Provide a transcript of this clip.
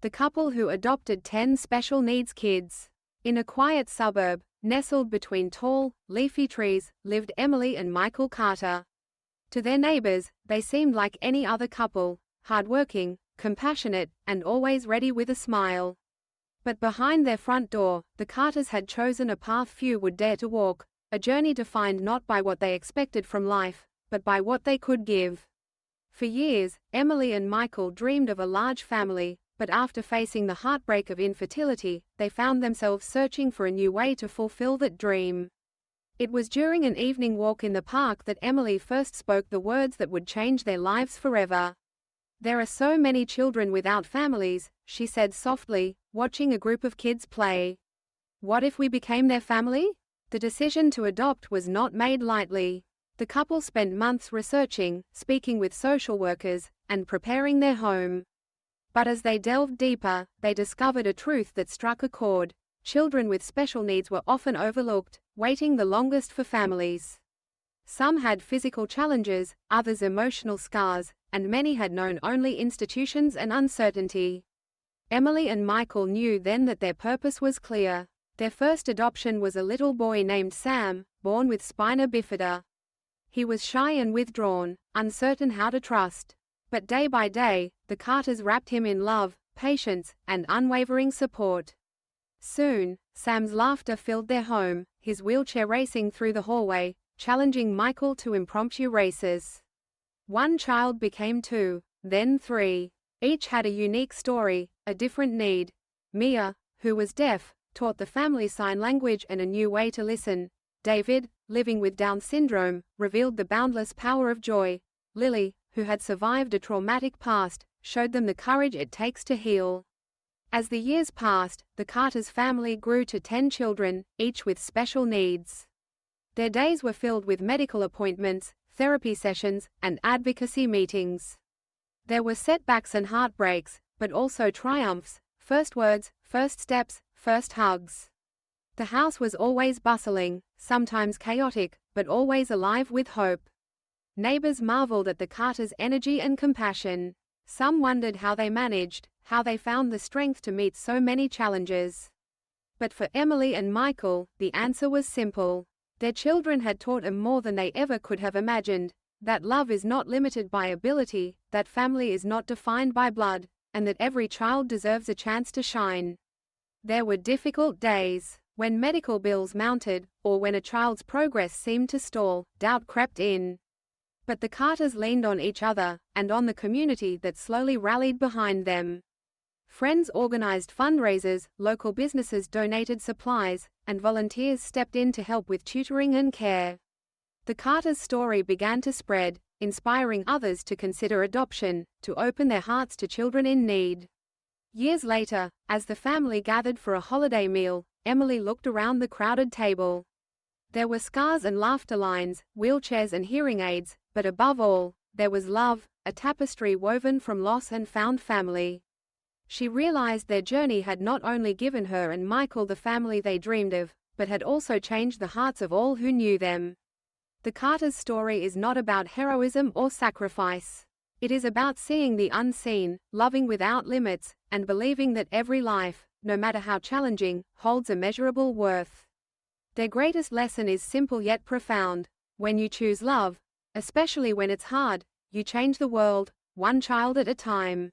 the couple who adopted 10 special needs kids. In a quiet suburb, nestled between tall, leafy trees, lived Emily and Michael Carter. To their neighbors, they seemed like any other couple, hardworking, compassionate, and always ready with a smile. But behind their front door, the Carters had chosen a path few would dare to walk, a journey defined not by what they expected from life, but by what they could give. For years, Emily and Michael dreamed of a large family, but after facing the heartbreak of infertility, they found themselves searching for a new way to fulfill that dream. It was during an evening walk in the park that Emily first spoke the words that would change their lives forever. "There are so many children without families," she said softly, watching a group of kids play. "What if we became their family?" The decision to adopt was not made lightly. The couple spent months researching, speaking with social workers, and preparing their home. But as they delved deeper, they discovered a truth that struck a chord. Children with special needs were often overlooked, waiting the longest for families. Some had physical challenges, others emotional scars, and many had known only institutions and uncertainty. Emily and Michael knew then that their purpose was clear. Their first adoption was a little boy named Sam, born with spina bifida. He was shy and withdrawn, uncertain how to trust. But day by day, the Carters wrapped him in love, patience, and unwavering support. Soon, Sam's laughter filled their home, his wheelchair racing through the hallway, challenging Michael to impromptu races. One child became 2, then 3. Each had a unique story, a different need. Mia, who was deaf, taught the family sign language and a new way to listen. David, living with Down syndrome, revealed the boundless power of joy. Lily, who had survived a traumatic past, showed them the courage it takes to heal. As the years passed, the Carters family grew to 10 children, each with special needs. Their days were filled with medical appointments, therapy sessions, and advocacy meetings. There were setbacks and heartbreaks, but also triumphs, first words, first steps, first hugs. The house was always bustling, sometimes chaotic, but always alive with hope. Neighbors marveled at the Carters' energy and compassion. Some wondered how they managed, how they found the strength to meet so many challenges. But for Emily and Michael, the answer was simple. Their children had taught them more than they ever could have imagined, that love is not limited by ability, that family is not defined by blood, and that every child deserves a chance to shine. There were difficult days. When medical bills mounted, or when a child's progress seemed to stall, doubt crept in. But the Carters leaned on each other, and on the community that slowly rallied behind them. Friends organized fundraisers, local businesses donated supplies, and volunteers stepped in to help with tutoring and care. The Carters' story began to spread, inspiring others to consider adoption, to open their hearts to children in need. Years later, as the family gathered for a holiday meal, Emily looked around the crowded table. There were scars and laughter lines, wheelchairs and hearing aids, but above all, there was love, a tapestry woven from loss and found family. She realized their journey had not only given her and Michael the family they dreamed of, but had also changed the hearts of all who knew them. The Carters' story is not about heroism or sacrifice. It is about seeing the unseen, loving without limits, and believing that every life, no matter how challenging, holds immeasurable worth. Their greatest lesson is simple yet profound. When you choose love, especially when it's hard, you change the world, one child at a time.